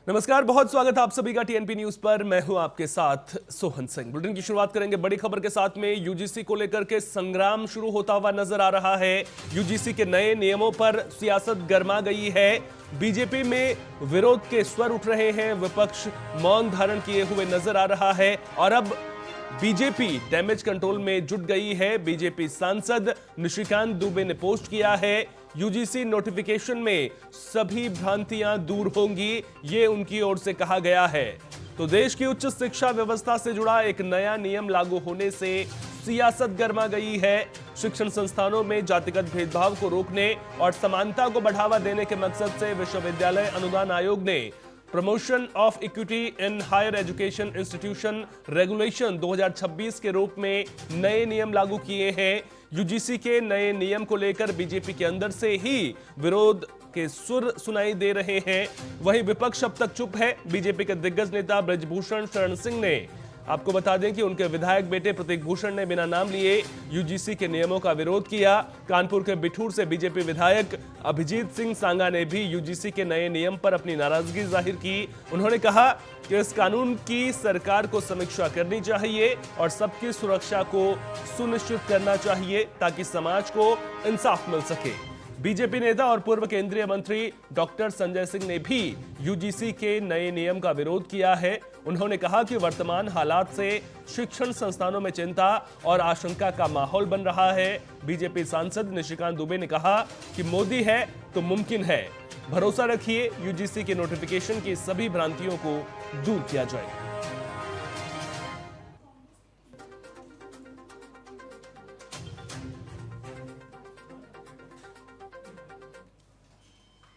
नमस्कार, बहुत स्वागत है आप सभी का टीएनपी न्यूज पर। मैं हूं आपके साथ सोहन सिंह। बुलेटिन की शुरुआत करेंगे बड़ी खबर के साथ में। यूजीसी को लेकर के संग्राम शुरू होता हुआ नजर आ रहा है। यूजीसी के नए नियमों पर सियासत गर्मा गई है। बीजेपी में विरोध के स्वर उठ रहे हैं, विपक्ष मौन धारण किए हुए नजर आ रहा है और अब बीजेपी डैमेज कंट्रोल में जुट गई है। बीजेपी सांसद निशिकांत दुबे ने पोस्ट किया है, यूजीसी नोटिफिकेशन में सभी भ्रांतियां दूर होंगी, ये उनकी ओर से कहा गया है। तो देश की उच्च शिक्षा व्यवस्था से जुड़ा एक नया नियम लागू होने से सियासत गर्मा गई है। शिक्षण संस्थानों में जातिगत भेदभाव को रोकने और समानता को बढ़ावा देने के मकसद से विश्वविद्यालय अनुदान आयोग ने promotion of equity in higher education institution regulation 2026 के रूप में नए नियम लागू किए हैं। यूजीसी के नए नियम को लेकर बीजेपी के अंदर से ही विरोध के सुर सुनाई दे रहे हैं। वहीं विपक्ष अब तक चुप है। बीजेपी के दिग्गज नेता बृजभूषण शरण सिंह ने, आपको बता दें कि उनके विधायक बेटे प्रतीक भूषण ने बिना नाम लिए यूजीसी के नियमों का विरोध किया। कानपुर के बिठूर से बीजेपी विधायक अभिजीत सिंह सांगा ने भी यूजीसी के नए नियम पर अपनी नाराजगी जाहिर की। उन्होंने कहा कि इस कानून की सरकार को समीक्षा करनी चाहिए और सबकी सुरक्षा को सुनिश्चित करना चाहिए ताकि समाज को इंसाफ मिल सके। बीजेपी नेता और पूर्व केंद्रीय मंत्री डॉक्टर संजय सिंह ने भी यूजीसी के नए नियम का विरोध किया है। उन्होंने कहा कि वर्तमान हालात से शिक्षण संस्थानों में चिंता और आशंका का माहौल बन रहा है। बीजेपी सांसद निशिकांत दुबे ने कहा कि मोदी है तो मुमकिन है, भरोसा रखिए यूजीसी के नोटिफिकेशन की सभी भ्रांतियों को दूर किया जाएगा।